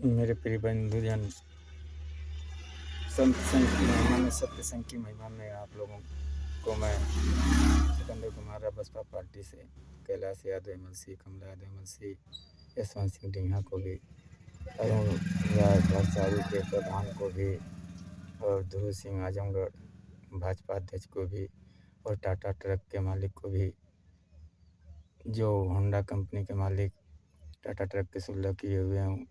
मेरे प्रिय बंधुजन, संत संघ की महिमा में, सत्य संघ की महिमा में आप लोगों को मैं सिकंदर कुमार बसपा पार्टी से कैलाश यादव एमएलसी, कमला यादव एमएलसी, यशवंत सिंह डिंगा को भी, अरुण राय भरसारी के प्रधान को भी, और ध्रुव सिंह आजमगढ़ भाजपा अध्यक्ष को भी, और टाटा ट्रक के मालिक को भी, जो होंडा कंपनी के मालिक टाटा ट्रक के सुलह किए हुए हैं,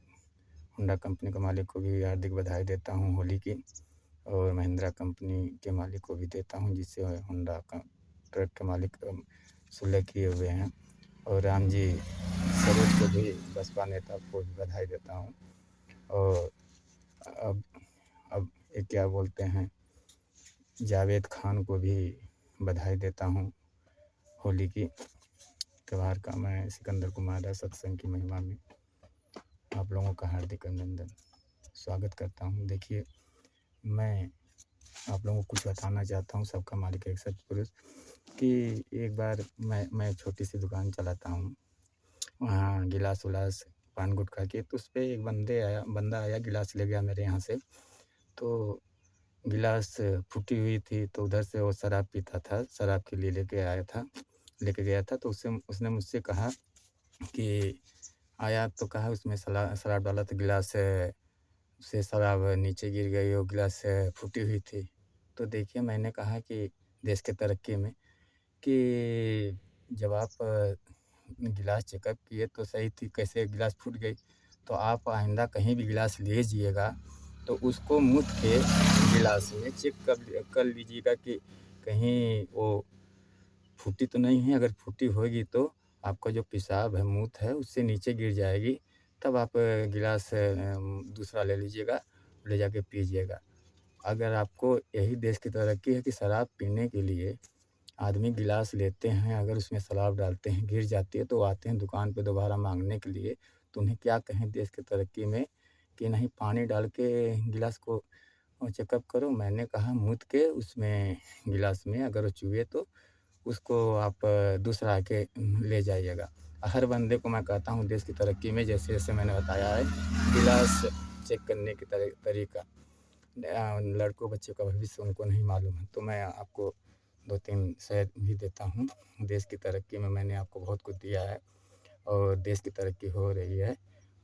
होंडा कंपनी के मालिक को भी हार्दिक बधाई देता हूँ होली की। और महिंद्रा कंपनी के मालिक को भी देता हूँ, जिससे होंडा का ट्रक के मालिक सुलह किए हुए हैं। और राम जी सरोज को भी, बसपा नेता को भी बधाई देता हूँ। और अब ये क्या बोलते हैं, जावेद खान को भी बधाई देता हूँ होली की त्यौहार का। मैं सिकंदर कुमार सत्संग की महिमा में आप लोगों का हार्दिक अभिनंदन स्वागत करता हूँ। देखिए, मैं आप लोगों को कुछ बताना चाहता हूँ। सबका मालिक एक सतपुरुष कि एक बार मैं छोटी सी दुकान चलाता हूँ, वहाँ गिलास उलास पान गुटखा के, तो उस पर एक बंदा आया गिलास ले गया मेरे यहाँ से। तो गिलास फूटी हुई थी, तो उधर से वो शराब पीता था, शराब के लिए लेके गया था। तो उसने मुझसे कहा कि आया तो कहा उसमें शराब डाला, तो गिलास से शराब नीचे गिर गई और गिलास फूटी हुई थी। तो देखिए, मैंने कहा कि देश के तरक्की में कि जब आप गिलास चेकअप किए तो सही थी, कैसे गिलास फूट गई। तो आप आइंदा कहीं भी गिलास लीजिएगा तो उसको मूथ के गिलास में चेक कर लीजिएगा कि कहीं वो फूटी तो नहीं है। अगर फूटी होगी तो आपका जो पेशाब है, मूत है, उससे नीचे गिर जाएगी, तब आप गिलास दूसरा ले लीजिएगा, ले जाके पीजिएगा। अगर आपको यही देश की तरक्की है कि शराब पीने के लिए आदमी गिलास लेते हैं, अगर उसमें शराब डालते हैं, गिर जाती है, तो आते हैं दुकान पे दोबारा मांगने के लिए, तो उन्हें क्या कहें देश की तरक्की में कि नहीं पानी डाल के गिलास को चेकअप करो। मैंने कहा मूत के उसमें गिलास में अगर वो चूहे तो उसको आप दूसरा आके ले जाइएगा। हर बंदे को मैं कहता हूँ देश की तरक्की में, जैसे जैसे मैंने बताया है गिलास चेक करने की तरीका, लड़कों बच्चों का भविष्य उनको नहीं मालूम है। तो मैं आपको 2-3 शहर भी देता हूँ। देश की तरक्की में मैंने आपको बहुत कुछ दिया है और देश की तरक्की हो रही है।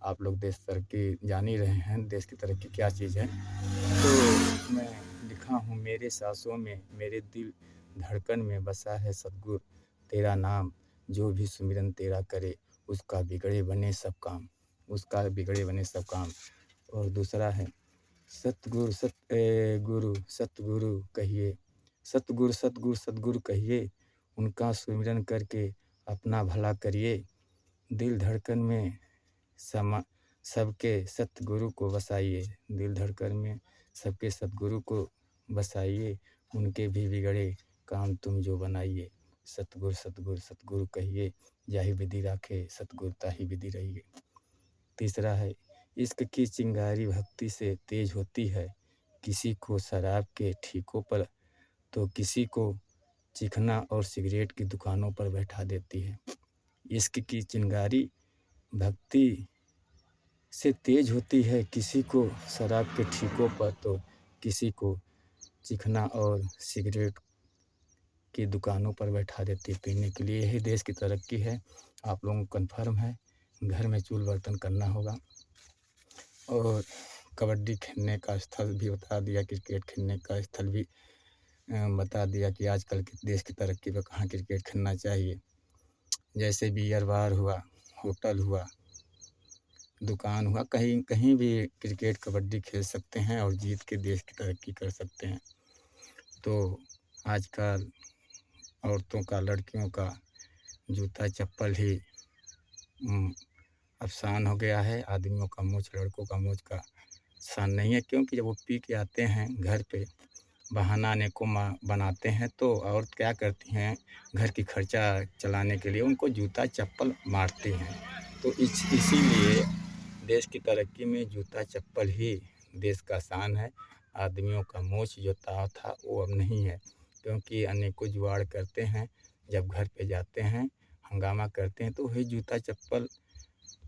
आप लोग देश तरक्की जान ही रहे हैं, देश की तरक्की क्या चीज़ है। तो मैं लिखा हूँ, मेरे सांसों में, मेरे दिल धड़कन में बसा है सतगुर तेरा नाम, जो भी सुमिरन तेरा करे उसका बिगड़े बने सब काम, उसका बिगड़े बने सब काम। और दूसरा है, सतगुरु कहिए, सतगुरु कहिए, उनका सुमिरन करके अपना भला करिए। दिल धड़कन में सबके सतगुरु को बसाइए, दिल धड़कन में सबके सतगुरु को बसाइए, उनके भी बिगड़े काम तुम जो बनाइए। सतगुरु कहिए, जाहि विधि राखे सतगुरु ताहि विधि रहिए। तीसरा है, इश्क की चिंगारी भक्ति से तेज होती है, किसी को शराब के ठीकों पर तो किसी को चिकना और सिगरेट की दुकानों पर बैठा देती है। इश्क की चिंगारी भक्ति से तेज होती है, किसी को शराब के ठीकों पर तो किसी को चिकना और सिगरेट की दुकानों पर बैठा देती है पीने के लिए। यही देश की तरक्की है। आप लोगों को कन्फर्म है, घर में चूल बर्तन करना होगा। और कबड्डी खेलने का स्थल भी बता दिया, क्रिकेट खेलने का स्थल भी बता दिया कि आजकल के देश की तरक्की पे कहाँ क्रिकेट खेलना चाहिए। जैसे बियर बार हुआ, होटल हुआ, दुकान हुआ, कहीं कहीं भी क्रिकेट कबड्डी खेल सकते हैं और जीत के देश की तरक्की कर सकते हैं। तो आजकल औरतों का, लड़कियों का जूता चप्पल ही अफसान हो गया है। आदमियों का मोच, लड़कों का मोच का सान नहीं है, क्योंकि जब वो पी के आते हैं घर पे बहाना अनेकों बनाते हैं, तो औरत क्या करती हैं, घर की खर्चा चलाने के लिए उनको जूता चप्पल मारती हैं। तो इसीलिए देश की तरक्की में जूता चप्पल ही देश का शान है। आदमियों का मोच जो था वो अब नहीं है, क्योंकि अनेकों जुगाड़ करते हैं, जब घर पे जाते हैं हंगामा करते हैं तो वही जूता चप्पल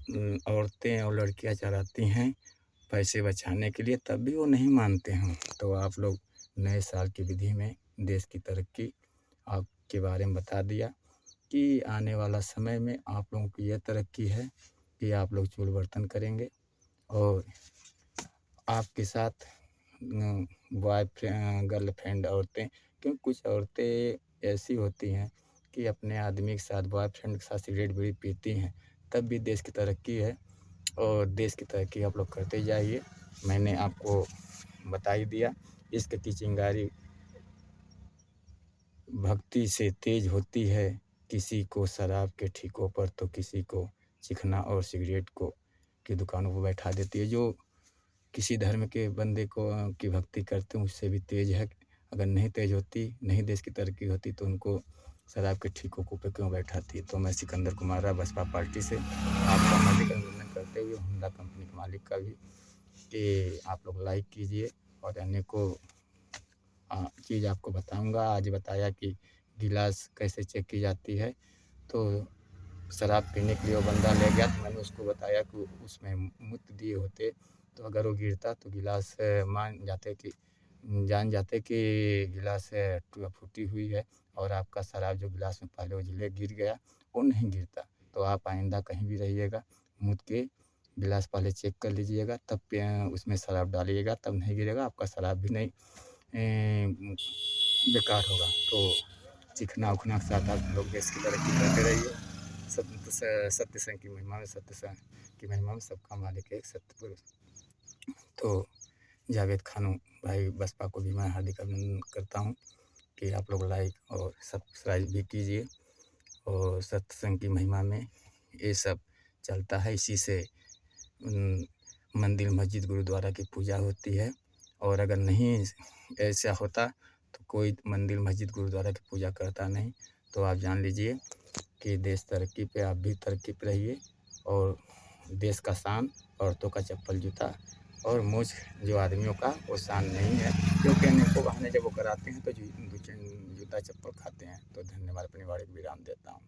औरतें और लड़कियां चलाती हैं पैसे बचाने के लिए, तब भी वो नहीं मानते हैं। तो आप लोग नए साल की विधि में देश की तरक्की आपके बारे में बता दिया कि आने वाला समय में आप लोगों की यह तरक्की है कि आप लोग चूल बर्तन करेंगे और आपके साथ गर्लफ्रेंड औरतें, क्योंकि कुछ औरतें ऐसी होती हैं कि अपने आदमी के साथ, बॉयफ्रेंड के साथ सिगरेट बीड़ी पीती हैं, तब भी देश की तरक्की है और देश की तरक्की आप लोग करते जाइए। मैंने आपको बता ही दिया। इश्क की चिंगारी भक्ति से तेज होती है, किसी को शराब के ठिकों पर तो किसी को चिकना और सिगरेट को की दुकानों पर बैठा देती है। जो किसी धर्म के बंदे को की भक्ति करते हैं उससे भी तेज है। अगर नहीं तेज होती, नहीं देश की तरक्की होती तो उनको शराब के ठिकों पे क्यों बैठाती। तो मैं सिकंदर कुमार राव बसपा पार्टी से आपका हार्दिक अभिनंदन करते हुए होंडा कंपनी के मालिक का भी कि आप लोग लाइक कीजिए और अनेकों चीज़ आपको बताऊंगा। आज बताया कि गिलास कैसे चेक की जाती है। तो शराब पीने के लिए वो बंदा ले गया तो मैंने उसको बताया कि उसमें मूत्र दिए होते तो अगर वो गिरता तो गिलास जान जाते कि गिलास फूटी हुई है और आपका शराब जो गिलास में पहले उजले गिर गया वो नहीं गिरता। तो आप आइंदा कहीं भी रहिएगा, मूत्र के गिलास पहले चेक कर लीजिएगा, तब उसमें शराब डालिएगा, तब नहीं गिरेगा, आपका शराब भी नहीं बेकार होगा। तो चिकना उखना के साथ आप लोग देश की तरक्की करते रहिए। सत्य संग की महिमा में, सत्य संग की महिमा में सबका मालिक एक सत्य पुरुष। तो जावेद खानू भाई बसपा को भी मैं हार्दिक अभिनंदन करता हूँ कि आप लोग लाइक और सब्सक्राइब भी कीजिए। और सत्संग की महिमा में ये सब चलता है, इसी से मंदिर मस्जिद गुरुद्वारा की पूजा होती है। और अगर नहीं ऐसा होता तो कोई मंदिर मस्जिद गुरुद्वारा की पूजा करता नहीं। तो आप जान लीजिए कि देश तरक्की पे, आप भी तरक्की पे रहिए। और देश का शान औरतों का चप्पल जूता और मूछ जो आदमियों का वो शान नहीं है, क्योंकि अनेकों बहाने जब वो कराते हैं तो जूता चप्पल खाते हैं। तो धन्यवाद, अपनी वाणी को विराम देता हूँ।